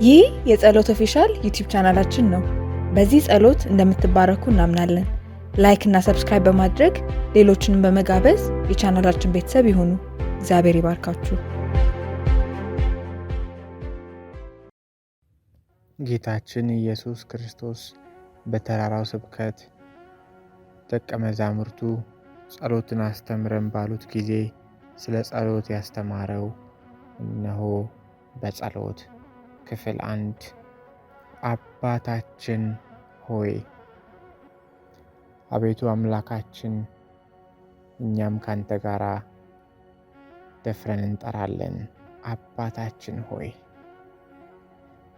ይህ የጸሎት ኦፊሻል ዩቲዩብ ቻናላችን ነው። በዚህ ጸሎት እንደምትባረኩ እናምናለን። ላይክ እና ሰብስክራይብ በማድረግ ሌሎችንም በመጋበዝ የቻናላችን ቤተሰብ ይሁኑ። እግዚአብሔር ይባርካችሁ። ጌታችን ኢየሱስ ክርስቶስ በተራራው ስብከት ደቀ መዛሙርቱ ጸሎትን አስተምረን ባሉት ጊዜ ስለ ጸሎት ያስተማረው እነሆ በጸሎት ክፍል 1 አባታችን ሆይ። አቤቱ አምላካችን እኛም ካንተ ጋር ደፍረን እንጠራለን። አባታችን ሆይ፣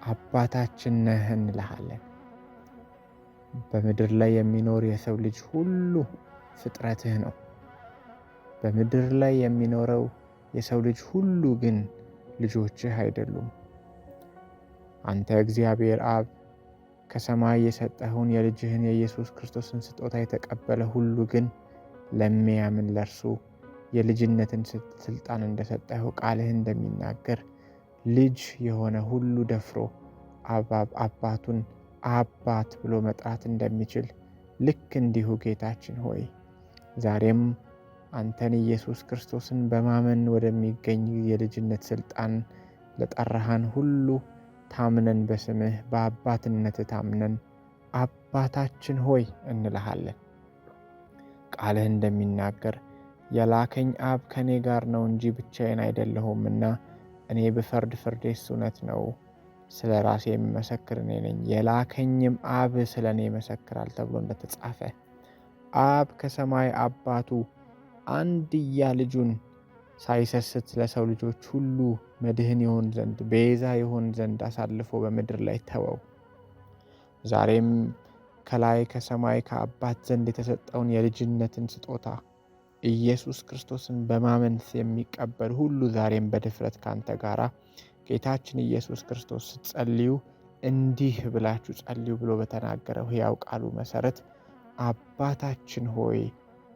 አባታችን ነህ እንልሃለን። በምድር ላይ የሚኖር የሰው ልጅ ሁሉ ፍጥረትህ ነው። በምድር ላይ የሚኖረው የሰው ልጅ ሁሉ ግን ልጆችህ አይደሉም። አንተ እግዚአብሔር አብ ከሰማይ የሰጠኸውን የልጅህን የኢየሱስ ክርስቶስን ስጦታ የተቀበለ ሁሉ ግን ለሚያምን ለርሱ የልጅነትን ስልጣን እንደሰጠኸው ቃልህ እንደሚናገር ልጅ የሆነ ሁሉ ደፍሮ አባቱን አባት ብሎ መጥራት እንደሚችል ልክ እንዲሁ ጌታችን ሆይ ዛሬም አንተን ኢየሱስ ክርስቶስን በማመን ወደሚገኝ የልጅነት ስልጣን ለጠራሃን ሁሉ ታምነን በስምህ በአባትነት ታምነን አባታችን ሆይ እንልሃለን። ቃልህ እንደሚናገር የላከኝ አብ ከኔ ጋር ነው እንጂ ብቻዬን አይደለሁምና እኔ ብፈርድ ፍርዴስ እውነት ነው። ስለ ራሴ የምመሰክር እኔ ነኝ፣ የላከኝም አብ ስለ እኔ ይመሰክራል ተብሎ እንደተጻፈ አብ ከሰማይ አባቱ አንድያ ልጁን ሳይሰስት ለሰው ልጆች ሁሉ መድህን ይሆን ዘንድ ቤዛ ይሆን ዘንድ አሳልፎ በምድር ላይ ተወው። ዛሬም ከላይ ከሰማይ ከአባት ዘንድ የተሰጠውን የልጅነትን ስጦታ ኢየሱስ ክርስቶስን በማመን የሚቀበል ሁሉ ዛሬም በድፍረት ካንተ ጋራ ጌታችን ኢየሱስ ክርስቶስ ስትጸልዩ እንዲህ ብላችሁ ጸልዩ ብሎ በተናገረው ሕያው ቃሉ መሰረት አባታችን ሆይ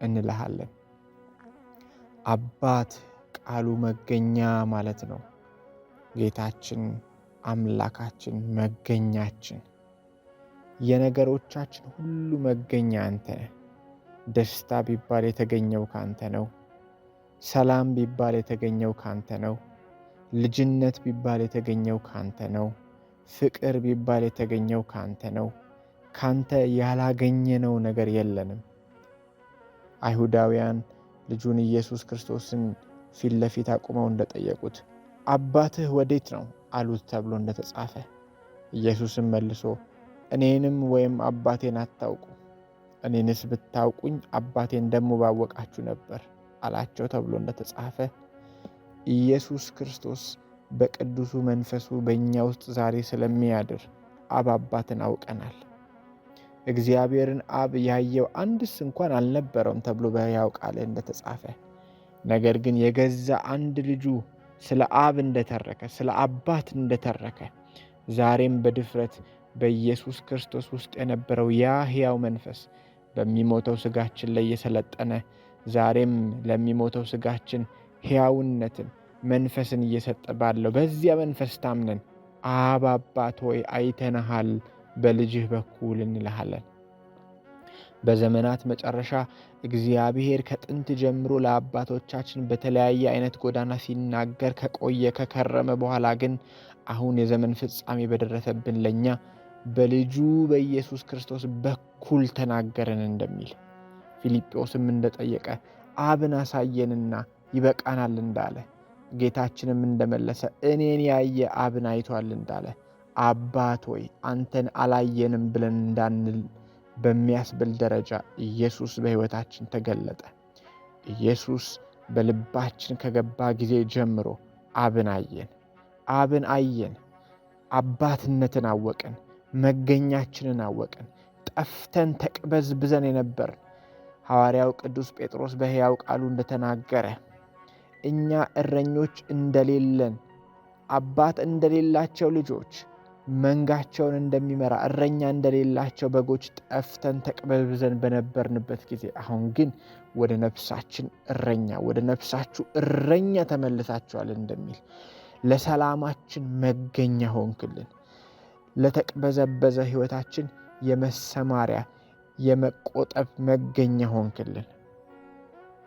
እንልሃለን። አባት ቃሉ መገኛ ማለት ነው። ጌታችን አምላካችን መገኛችን፣ የነገሮቻችን ሁሉ መገኛ አንተ ነህ። ደስታ ቢባል የተገኘው ካንተ ነው። ሰላም ቢባል የተገኘው ካንተ ነው። ልጅነት ቢባል የተገኘው ካንተ ነው። ፍቅር ቢባል የተገኘው ካንተ ነው። ካንተ ያላገኘነው ነገር የለንም። አይሁዳውያን ልጁን ኢየሱስ ክርስቶስን ፊት ለፊት አቁመው እንደጠየቁት አባትህ ወዴት ነው አሉት ተብሎ እንደተጻፈ ኢየሱስም መልሶ እኔንም ወይም አባቴን አታውቁ፣ እኔንስ ብታውቁኝ አባቴን ደግሞ ባወቃችሁ ነበር አላቸው ተብሎ እንደተጻፈ ኢየሱስ ክርስቶስ በቅዱሱ መንፈሱ በእኛ ውስጥ ዛሬ ስለሚያድር አብ አባትን አውቀናል። እግዚአብሔርን አብ ያየው አንድስ እንኳን አልነበረውም ተብሎ በሕያው ቃል እንደተጻፈ፣ ነገር ግን የገዛ አንድ ልጁ ስለ አብ እንደተረከ ስለ አባት እንደተረከ ዛሬም በድፍረት በኢየሱስ ክርስቶስ ውስጥ የነበረው ያ ሕያው መንፈስ በሚሞተው ስጋችን ላይ የሰለጠነ ዛሬም ለሚሞተው ስጋችን ሕያውነትን መንፈስን እየሰጠ ባለው በዚያ መንፈስ ታምነን አብ አባት ሆይ አይተንሃል በልጅህ በኩል እንልሃለን። በዘመናት መጨረሻ እግዚአብሔር ከጥንት ጀምሮ ለአባቶቻችን በተለያየ አይነት ጎዳና ሲናገር ከከረመ በኋላ ግን አሁን የዘመን ፍጻሜ በደረሰብን ለኛ በልጁ በኢየሱስ ክርስቶስ በኩል ተናገረን እንደሚል ፊልጵዎስም እንደጠየቀ አብን አሳየንና ይበቃናል እንዳለ ጌታችንም እንደመለሰ እኔን ያየ አብን አይቷል እንዳለ አባት ሆይ አንተን አላየንም ብለን እንዳንል በሚያስብል ደረጃ ኢየሱስ በሕይወታችን ተገለጠ። ኢየሱስ በልባችን ከገባ ጊዜ ጀምሮ አብን አየን። አባትነትን አወቅን። መገኛችንን አወቅን። ጠፍተን ተቅበዝብዘን የነበርን ሐዋርያው ቅዱስ ጴጥሮስ በሕያው ቃሉ እንደተናገረ እኛ እረኞች እንደሌለን አባት እንደሌላቸው ልጆች መንጋቸውን እንደሚመራ እረኛ እንደሌላቸው በጎች ጠፍተን ተቅበዝብዘን በነበርንበት ጊዜ አሁን ግን ወደ ነፍሳችን እረኛ ወደ ነፍሳችሁ እረኛ ተመልሳችኋል እንደሚል ለሰላማችን መገኛ ሆንክልን። ለተቅበዘበዘ ሕይወታችን የመሰማሪያ የመቆጠብ መገኛ ሆንክልን።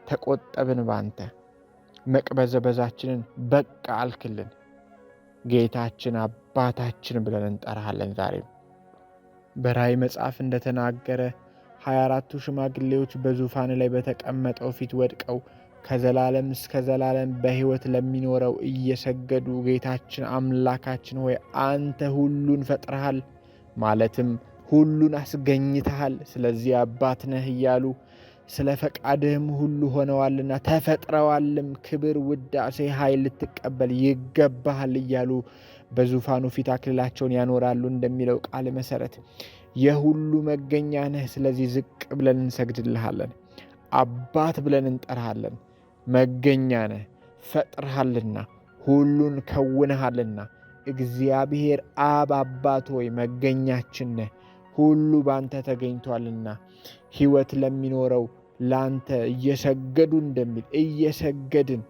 ተቆጠብን ባንተ። መቅበዘበዛችንን በቃ አልክልን። ጌታችን አባታችን ብለን እንጠራሃለን። ዛሬም በራእይ መጽሐፍ እንደተናገረ 24ቱ ሽማግሌዎች በዙፋን ላይ በተቀመጠው ፊት ወድቀው ከዘላለም እስከ ዘላለም በሕይወት ለሚኖረው እየሰገዱ ጌታችን አምላካችን ሆይ አንተ ሁሉን ፈጥረሃል፣ ማለትም ሁሉን አስገኝተሃል፣ ስለዚህ አባት ነህ እያሉ ስለ ፈቃድህም ሁሉ ሆነዋልና ተፈጥረዋልም፣ ክብር፣ ውዳሴ፣ ኃይል ልትቀበል ይገባሃል እያሉ በዙፋኑ ፊት አክሊላቸውን ያኖራሉ። እንደሚለው ቃል መሰረት የሁሉ መገኛ ነህ። ስለዚህ ዝቅ ብለን እንሰግድልሃለን። አባት ብለን እንጠራሃለን። መገኛ ነህ፣ ፈጥረሃልና፣ ሁሉን ከውነሃልና። እግዚአብሔር አብ አባት ሆይ መገኛችን ነህ። ሁሉ ባንተ ተገኝቷልና ሕይወት ለሚኖረው ላንተ እየሰገዱ እንደሚል እየሰገድን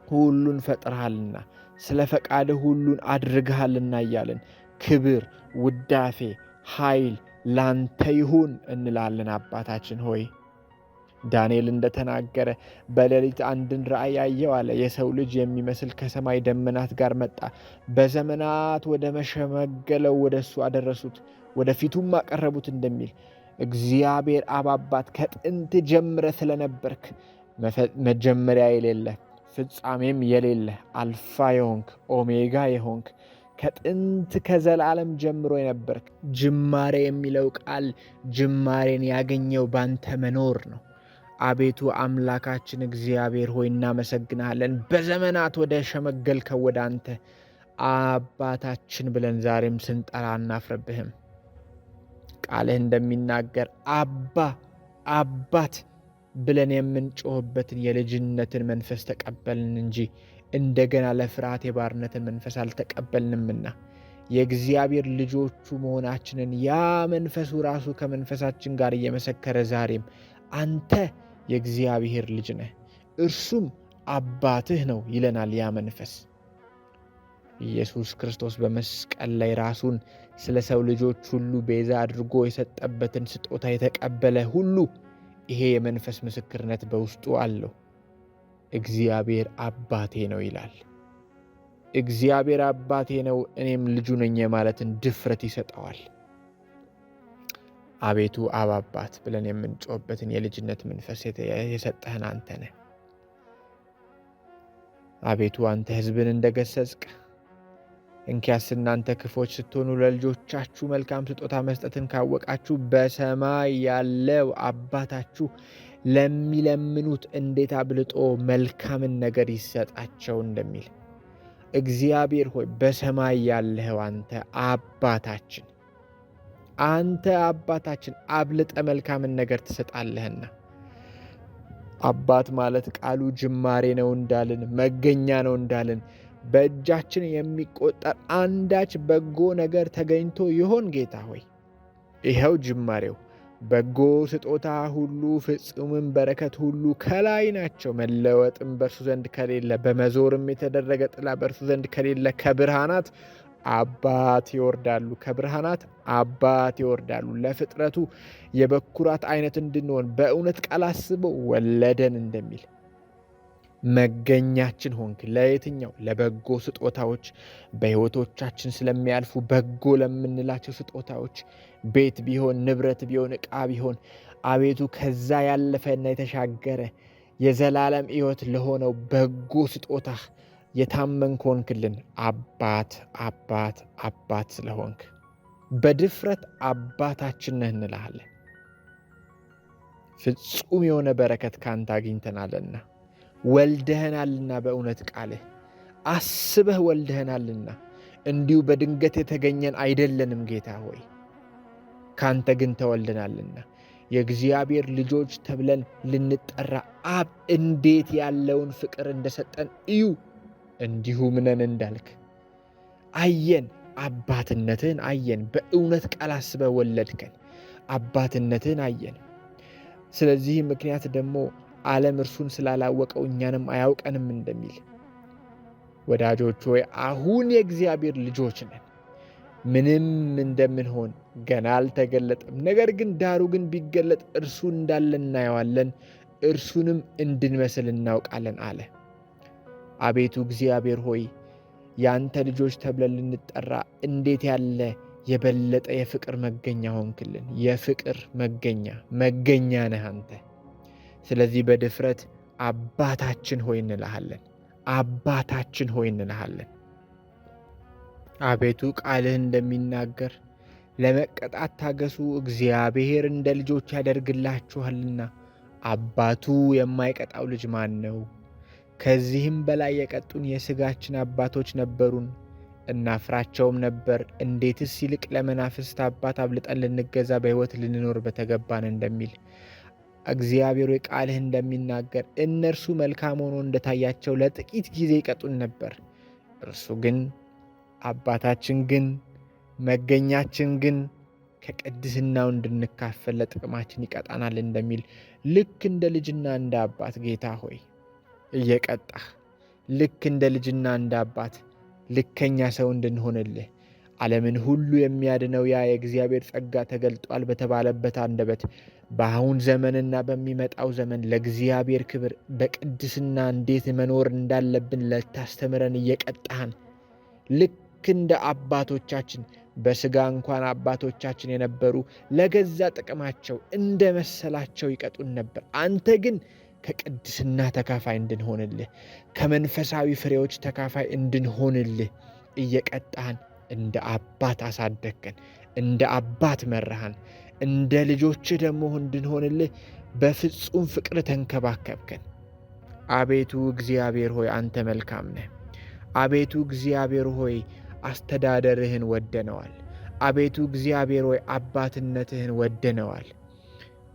ሁሉን ፈጥረሃልና ስለ ፈቃድ ሁሉን አድርገሃልና እያለን ክብር፣ ውዳሴ፣ ኃይል ላንተ ይሁን እንላለን። አባታችን ሆይ ዳንኤል እንደተናገረ በሌሊት አንድን ራእይ አየሁ አለ። የሰው ልጅ የሚመስል ከሰማይ ደመናት ጋር መጣ፣ በዘመናት ወደ መሸመገለው ወደ እሱ አደረሱት፣ ወደ ፊቱም አቀረቡት እንደሚል እግዚአብሔር አብ አባት ከጥንት ጀምረ ስለነበርክ መጀመሪያ የሌለ ፍጻሜም የሌለ አልፋ የሆንክ ኦሜጋ የሆንክ ከጥንት ከዘላለም ጀምሮ የነበርክ ጅማሬ የሚለው ቃል ጅማሬን ያገኘው ባንተ መኖር ነው። አቤቱ አምላካችን እግዚአብሔር ሆይ እናመሰግናለን። በዘመናት ወደ ሸመገልከው ወደ አንተ አባታችን ብለን ዛሬም ስንጠራ አናፍርብህም። ቃልህ እንደሚናገር አባት ብለን የምንጮህበትን የልጅነትን መንፈስ ተቀበልን እንጂ እንደገና ለፍርሃት የባርነትን መንፈስ አልተቀበልንምና የእግዚአብሔር ልጆቹ መሆናችንን ያ መንፈሱ ራሱ ከመንፈሳችን ጋር እየመሰከረ ዛሬም አንተ የእግዚአብሔር ልጅ ነህ፣ እርሱም አባትህ ነው ይለናል። ያ መንፈስ ኢየሱስ ክርስቶስ በመስቀል ላይ ራሱን ስለ ሰው ልጆች ሁሉ ቤዛ አድርጎ የሰጠበትን ስጦታ የተቀበለ ሁሉ ይሄ የመንፈስ ምስክርነት በውስጡ አለው። እግዚአብሔር አባቴ ነው ይላል። እግዚአብሔር አባቴ ነው እኔም ልጁ ነኝ የማለትን ድፍረት ይሰጠዋል። አቤቱ አብ አባት ብለን የምንጮህበትን የልጅነት መንፈስ የሰጠህን አንተ ነህ። አቤቱ አንተ ሕዝብን እንደገሰጽክ እንኪያስ እናንተ ክፎች ስትሆኑ ለልጆቻችሁ መልካም ስጦታ መስጠትን ካወቃችሁ በሰማይ ያለው አባታችሁ ለሚለምኑት እንዴት አብልጦ መልካምን ነገር ይሰጣቸው እንደሚል እግዚአብሔር ሆይ በሰማይ ያለኸው አንተ አባታችን አብልጠ መልካምን ነገር ትሰጣለህና አባት ማለት ቃሉ ጅማሬ ነው እንዳልን መገኛ ነው እንዳልን በእጃችን የሚቆጠር አንዳች በጎ ነገር ተገኝቶ ይሆን ጌታ ሆይ? ይኸው ጅማሬው በጎ ስጦታ ሁሉ ፍጹምም በረከት ሁሉ ከላይ ናቸው። መለወጥም በእርሱ ዘንድ ከሌለ በመዞርም የተደረገ ጥላ በእርሱ ዘንድ ከሌለ ከብርሃናት አባት ይወርዳሉ። ለፍጥረቱ የበኩራት አይነት እንድንሆን በእውነት ቃል አስበው ወለደን እንደሚል መገኛችን ሆንክ። ለየትኛው? ለበጎ ስጦታዎች፣ በሕይወቶቻችን ስለሚያልፉ በጎ ለምንላቸው ስጦታዎች፣ ቤት ቢሆን ንብረት ቢሆን ዕቃ ቢሆን አቤቱ ከዛ ያለፈና የተሻገረ የዘላለም ሕይወት ለሆነው በጎ ስጦታ የታመንክ ሆንክልን። አባት ስለሆንክ በድፍረት አባታችን ነህ እንልሃለን። ፍጹም የሆነ በረከት ካንተ አግኝተናልና ወልደህናልና በእውነት ቃልህ አስበህ ወልደህናልና እንዲሁ በድንገት የተገኘን አይደለንም ጌታ ሆይ ካንተ ግን ተወልደናልና የእግዚአብሔር ልጆች ተብለን ልንጠራ አብ እንዴት ያለውን ፍቅር እንደሰጠን እዩ። እንዲሁም ነን እንዳልክ አየን፣ አባትነትህን አየን። በእውነት ቃል አስበህ ወለድከን፣ አባትነትህን አየን። ስለዚህ ምክንያት ደግሞ ዓለም እርሱን ስላላወቀው እኛንም አያውቀንም እንደሚል ወዳጆች ሆይ አሁን የእግዚአብሔር ልጆች ነን። ምንም እንደምንሆን ገና አልተገለጠም። ነገር ግን ዳሩ ግን ቢገለጥ እርሱ እንዳለ እናየዋለን፣ እርሱንም እንድንመስል እናውቃለን አለ። አቤቱ እግዚአብሔር ሆይ ያንተ ልጆች ተብለን ልንጠራ እንዴት ያለ የበለጠ የፍቅር መገኛ ሆንክልን። የፍቅር መገኛ ነህ አንተ። ስለዚህ በድፍረት አባታችን ሆይ እንልሃለን። አባታችን ሆይ እንልሃለን። አቤቱ ቃልህ እንደሚናገር ለመቀጣት ታገሱ፣ እግዚአብሔር እንደ ልጆች ያደርግላችኋልና። አባቱ የማይቀጣው ልጅ ማን ነው? ከዚህም በላይ የቀጡን የሥጋችን አባቶች ነበሩን፣ እናፍራቸውም ነበር። እንዴትስ ይልቅ ለመናፍስት አባት አብልጠን ልንገዛ በሕይወት ልንኖር በተገባን እንደሚል እግዚአብሔር ቃልህ እንደሚናገር እነርሱ መልካም ሆኖ እንደታያቸው ለጥቂት ጊዜ ይቀጡን ነበር። እርሱ ግን አባታችን ግን መገኛችን ግን ከቅድስናው እንድንካፈል ለጥቅማችን ይቀጣናል እንደሚል ልክ እንደ ልጅና እንደ አባት ጌታ ሆይ እየቀጣህ ልክ እንደ ልጅና እንደ አባት ልከኛ ሰው እንድንሆንልህ ዓለምን ሁሉ የሚያድነው ያ የእግዚአብሔር ጸጋ ተገልጧል በተባለበት አንደበት በአሁን ዘመንና በሚመጣው ዘመን ለእግዚአብሔር ክብር በቅድስና እንዴት መኖር እንዳለብን ለታስተምረን እየቀጣህን ልክ እንደ አባቶቻችን በሥጋ እንኳን አባቶቻችን የነበሩ ለገዛ ጥቅማቸው እንደ መሰላቸው ይቀጡን ነበር። አንተ ግን ከቅድስና ተካፋይ እንድንሆንልህ ከመንፈሳዊ ፍሬዎች ተካፋይ እንድንሆንልህ እየቀጣህን እንደ አባት አሳደግከን፣ እንደ አባት መራሃን። እንደ ልጆችህ ደግሞ እንድንሆንልህ በፍጹም ፍቅር ተንከባከብከን። አቤቱ እግዚአብሔር ሆይ አንተ መልካም ነህ። አቤቱ እግዚአብሔር ሆይ አስተዳደርህን ወደነዋል። አቤቱ እግዚአብሔር ሆይ አባትነትህን ወደነዋል።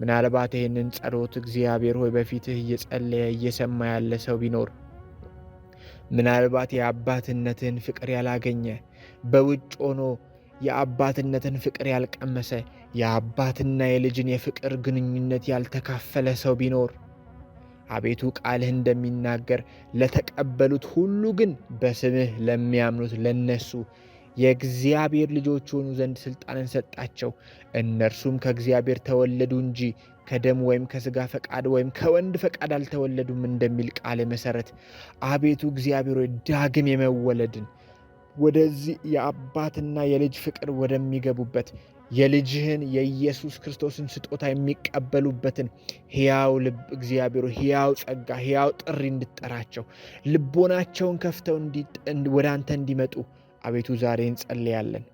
ምናልባት ይህንን ጸሎት እግዚአብሔር ሆይ በፊትህ እየጸለየ እየሰማ ያለ ሰው ቢኖር ምናልባት የአባትነትህን ፍቅር ያላገኘ በውጭ ሆኖ የአባትነትን ፍቅር ያልቀመሰ የአባትና የልጅን የፍቅር ግንኙነት ያልተካፈለ ሰው ቢኖር አቤቱ ቃልህ እንደሚናገር ለተቀበሉት ሁሉ ግን በስምህ ለሚያምኑት ለነሱ የእግዚአብሔር ልጆች ሆኑ ዘንድ ሥልጣንን ሰጣቸው። እነርሱም ከእግዚአብሔር ተወለዱ እንጂ ከደም ወይም ከሥጋ ፈቃድ ወይም ከወንድ ፈቃድ አልተወለዱም እንደሚል ቃል መሠረት አቤቱ እግዚአብሔር ሆይ ዳግም የመወለድን ወደዚህ የአባትና የልጅ ፍቅር ወደሚገቡበት የልጅህን የኢየሱስ ክርስቶስን ስጦታ የሚቀበሉበትን ሕያው ልብ እግዚአብሔር ሕያው ጸጋ ሕያው ጥሪ እንድጠራቸው ልቦናቸውን ከፍተው ወደ አንተ እንዲመጡ አቤቱ ዛሬ እንጸልያለን።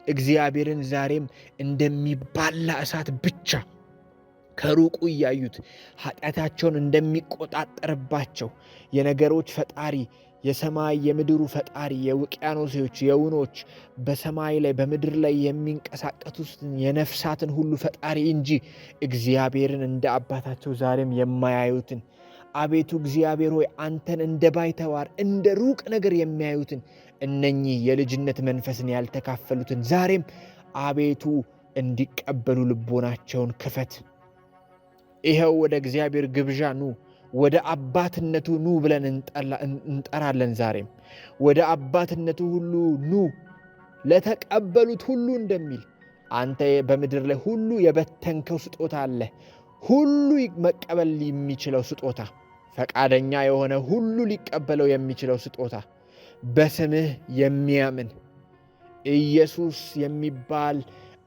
እግዚአብሔርን ዛሬም እንደሚባላ እሳት ብቻ ከሩቁ እያዩት ኃጢአታቸውን እንደሚቆጣጠርባቸው የነገሮች ፈጣሪ የሰማይ የምድሩ ፈጣሪ የውቅያኖሶች የውኖች በሰማይ ላይ በምድር ላይ የሚንቀሳቀሱትን የነፍሳትን ሁሉ ፈጣሪ እንጂ እግዚአብሔርን እንደ አባታቸው ዛሬም የማያዩትን አቤቱ እግዚአብሔር ሆይ አንተን እንደ ባይተዋር እንደ ሩቅ ነገር የሚያዩትን እነኚህ የልጅነት መንፈስን ያልተካፈሉትን ዛሬም አቤቱ እንዲቀበሉ ልቦናቸውን ክፈት። ይኸው ወደ እግዚአብሔር ግብዣ ኑ፣ ወደ አባትነቱ ኑ ብለን እንጠራለን። ዛሬም ወደ አባትነቱ ሁሉ ኑ ለተቀበሉት ሁሉ እንደሚል አንተ በምድር ላይ ሁሉ የበተንከው ስጦታ አለ። ሁሉ መቀበል የሚችለው ስጦታ፣ ፈቃደኛ የሆነ ሁሉ ሊቀበለው የሚችለው ስጦታ፣ በስምህ የሚያምን ኢየሱስ የሚባል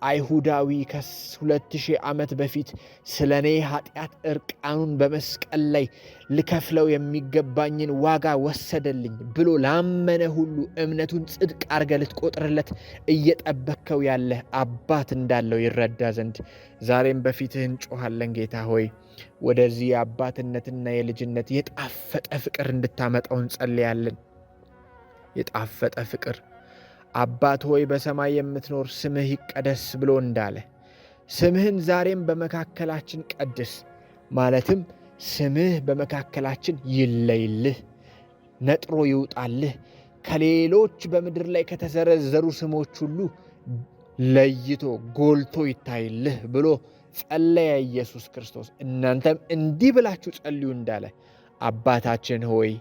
አይሁዳዊ ከ2000 ዓመት በፊት ስለ እኔ ኃጢአት እርቃኑን በመስቀል ላይ ልከፍለው የሚገባኝን ዋጋ ወሰደልኝ ብሎ ላመነ ሁሉ እምነቱን ጽድቅ አድርገህ ልትቆጥርለት እየጠበቅከው ያለህ አባት እንዳለው ይረዳ ዘንድ ዛሬም በፊትህ እንጮኻለን። ጌታ ሆይ ወደዚህ የአባትነትና የልጅነት የጣፈጠ ፍቅር እንድታመጣው እንጸልያለን። የጣፈጠ ፍቅር አባት ሆይ በሰማይ የምትኖር ስምህ ይቀደስ ብሎ እንዳለ ስምህን ዛሬም በመካከላችን ቀድስ። ማለትም ስምህ በመካከላችን ይለይልህ፣ ነጥሮ ይውጣልህ፣ ከሌሎች በምድር ላይ ከተዘረዘሩ ስሞች ሁሉ ለይቶ ጎልቶ ይታይልህ ብሎ ጸለየ ኢየሱስ ክርስቶስ። እናንተም እንዲህ ብላችሁ ጸልዩ እንዳለ አባታችን ሆይ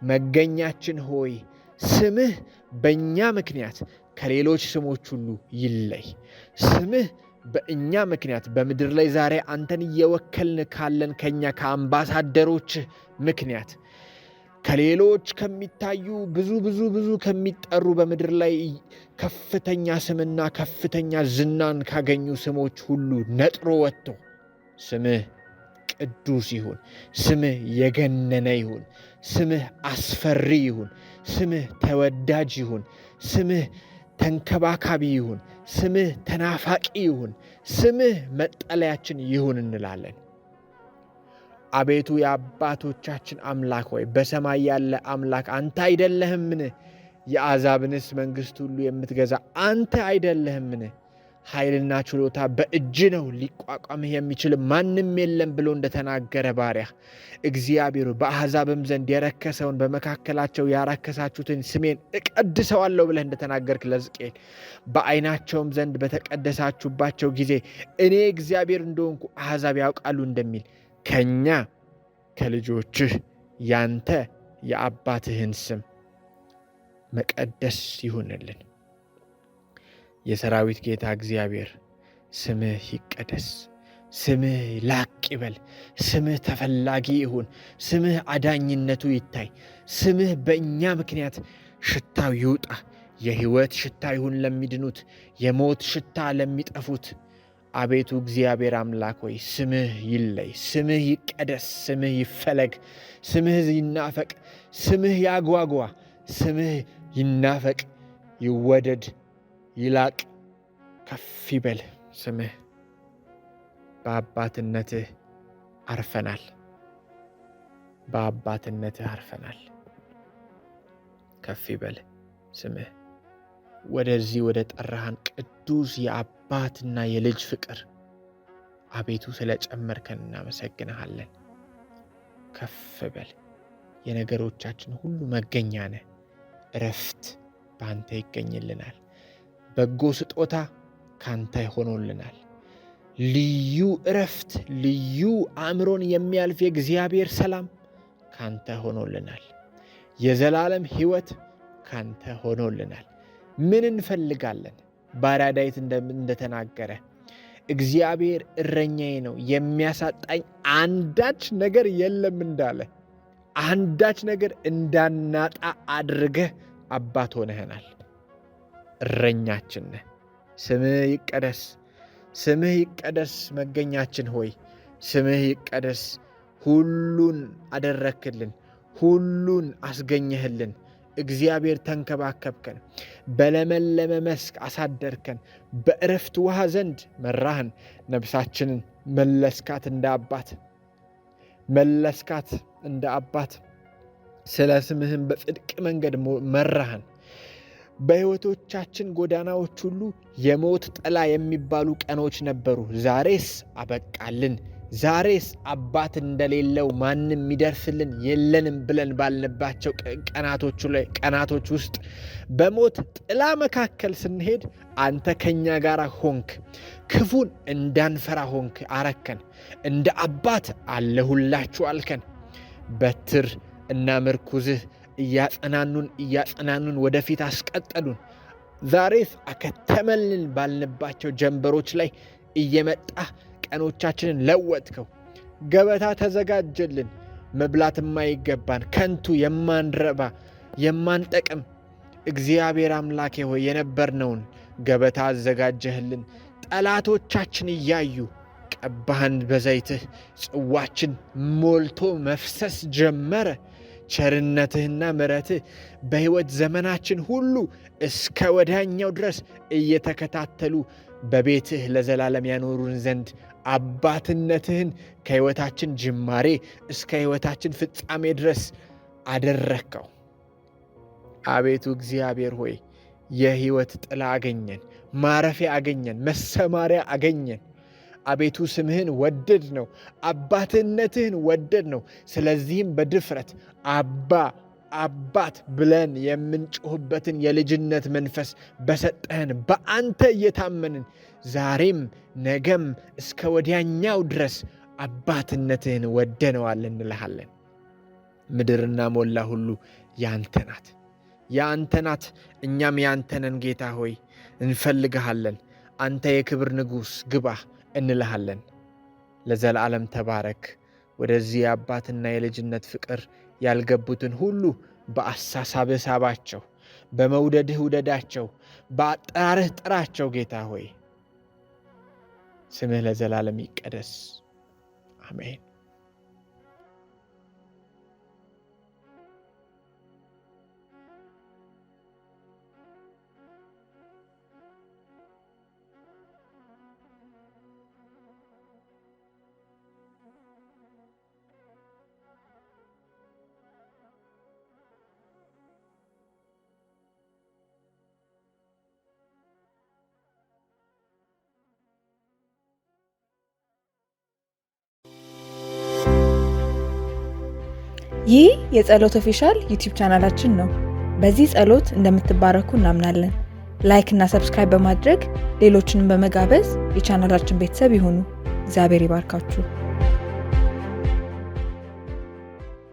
መገኛችን ሆይ ስምህ በእኛ ምክንያት ከሌሎች ስሞች ሁሉ ይለይ። ስምህ በእኛ ምክንያት በምድር ላይ ዛሬ አንተን እየወከልን ካለን ከኛ ከአምባሳደሮችህ ምክንያት ከሌሎች ከሚታዩ ብዙ ከሚጠሩ በምድር ላይ ከፍተኛ ስምና ከፍተኛ ዝናን ካገኙ ስሞች ሁሉ ነጥሮ ወጥቶ ስምህ ቅዱስ ይሁን። ስምህ የገነነ ይሁን። ስምህ አስፈሪ ይሁን። ስምህ ተወዳጅ ይሁን። ስምህ ተንከባካቢ ይሁን። ስምህ ተናፋቂ ይሁን። ስምህ መጠለያችን ይሁን እንላለን። አቤቱ የአባቶቻችን አምላክ ሆይ በሰማይ ያለ አምላክ አንተ አይደለህምን? የአሕዛብንስ መንግሥት ሁሉ የምትገዛ አንተ አይደለህምን? ኃይልና ችሎታ በእጅ ነው፣ ሊቋቋምህ የሚችል ማንም የለም ብሎ እንደተናገረ ባሪያ እግዚአብሔር በአሕዛብም ዘንድ የረከሰውን በመካከላቸው ያረከሳችሁትን ስሜን እቀድሰዋለሁ ብለህ እንደተናገርክ ለሕዝቅኤል በዓይናቸውም ዘንድ በተቀደሳችሁባቸው ጊዜ እኔ እግዚአብሔር እንደሆንኩ አሕዛብ ያውቃሉ እንደሚል ከኛ ከልጆችህ ያንተ የአባትህን ስም መቀደስ ይሁንልን። የሰራዊት ጌታ እግዚአብሔር ስምህ ይቀደስ። ስምህ ላቅ ይበል። ስምህ ተፈላጊ ይሁን። ስምህ አዳኝነቱ ይታይ። ስምህ በእኛ ምክንያት ሽታው ይውጣ። የሕይወት ሽታ ይሁን ለሚድኑት፣ የሞት ሽታ ለሚጠፉት። አቤቱ እግዚአብሔር አምላክ ሆይ ስምህ ይለይ፣ ስምህ ይቀደስ፣ ስምህ ይፈለግ፣ ስምህ ይናፈቅ፣ ስምህ ያጓጓ፣ ስምህ ይናፈቅ፣ ይወደድ፣ ይላቅ፣ ከፍ ይበል። ስምህ በአባትነትህ አርፈናል፣ በአባትነትህ አርፈናል። ከፍ ይበል ስምህ። ወደዚህ ወደ ጠራህን ቅዱስ የአባትና የልጅ ፍቅር አቤቱ ስለ ጨመርከን እናመሰግንሃለን። ከፍ በል። የነገሮቻችን ሁሉ መገኛ ነህ። እረፍት በአንተ ይገኝልናል። በጎ ስጦታ ካንተ ሆኖልናል። ልዩ እረፍት፣ ልዩ አእምሮን የሚያልፍ የእግዚአብሔር ሰላም ካንተ ሆኖልናል። የዘላለም ሕይወት ካንተ ሆኖልናል። ምን እንፈልጋለን? ባሪያ ዳዊት እንደተናገረ እግዚአብሔር እረኛዬ ነው የሚያሳጣኝ አንዳች ነገር የለም እንዳለ አንዳች ነገር እንዳናጣ አድርገህ አባት ሆነህናል። እረኛችን ነህ። ስምህ ይቀደስ፣ ስምህ ይቀደስ። መገኛችን ሆይ ስምህ ይቀደስ። ሁሉን አደረክልን፣ ሁሉን አስገኘህልን። እግዚአብሔር ተንከባከብከን፣ በለመለመ መስክ አሳደርከን፣ በእረፍት ውሃ ዘንድ መራህን። ነፍሳችንን መለስካት እንደ አባት መለስካት እንደ አባት። ስለ ስምህም በጽድቅ መንገድ መራህን። በሕይወቶቻችን ጎዳናዎች ሁሉ የሞት ጥላ የሚባሉ ቀኖች ነበሩ። ዛሬስ አበቃልን። ዛሬስ አባት እንደሌለው ማንም የሚደርስልን የለንም ብለን ባልንባቸው ቀናቶች ውስጥ በሞት ጥላ መካከል ስንሄድ አንተ ከኛ ጋር ሆንክ። ክፉን እንዳንፈራ ሆንክ፣ አረከን። እንደ አባት አለሁላችሁ አልከን። በትር እና ምርኩዝህ እያጸናኑን ወደፊት አስቀጠሉን። ዛሬስ አከተመልን ባልንባቸው ጀንበሮች ላይ እየመጣ ቀኖቻችንን ለወጥከው። ገበታ ተዘጋጀልን። መብላት የማይገባን ከንቱ የማንረባ የማንጠቅም እግዚአብሔር አምላኬ ሆይ የነበርነውን ገበታ አዘጋጀህልን። ጠላቶቻችን እያዩ ቀባህን በዘይትህ። ጽዋችን ሞልቶ መፍሰስ ጀመረ። ቸርነትህና ምሕረትህ በሕይወት ዘመናችን ሁሉ እስከ ወዲያኛው ድረስ እየተከታተሉ በቤትህ ለዘላለም ያኖሩን ዘንድ አባትነትህን ከሕይወታችን ጅማሬ እስከ ሕይወታችን ፍጻሜ ድረስ አደረግከው። አቤቱ እግዚአብሔር ሆይ የሕይወት ጥላ አገኘን፣ ማረፊያ አገኘን፣ መሰማሪያ አገኘን። አቤቱ ስምህን ወደድ ነው፣ አባትነትህን ወደድ ነው። ስለዚህም በድፍረት አባት ብለን የምንጮህበትን የልጅነት መንፈስ በሰጠህን በአንተ እየታመንን ዛሬም ነገም እስከ ወዲያኛው ድረስ አባትነትህን ወደነዋል እንልሃለን። ምድርና ሞላ ሁሉ ያንተ ናት። የአንተ ናት፣ እኛም የአንተ ነን። ጌታ ሆይ እንፈልግሃለን። አንተ የክብር ንጉሥ ግባ እንልሃለን። ለዘላለም ተባረክ። ወደዚህ የአባትና የልጅነት ፍቅር ያልገቡትን ሁሉ በአሳሳብህ ሳባቸው፣ በመውደድህ ውደዳቸው፣ በአጠራርህ ጥራቸው። ጌታ ሆይ ስምህ ለዘላለም ይቀደስ። አሜን። ይህ የጸሎት ኦፊሻል ዩቲዩብ ቻናላችን ነው። በዚህ ጸሎት እንደምትባረኩ እናምናለን። ላይክ እና ሰብስክራይብ በማድረግ ሌሎችንም በመጋበዝ የቻናላችን ቤተሰብ ይሁኑ። እግዚአብሔር ይባርካችሁ።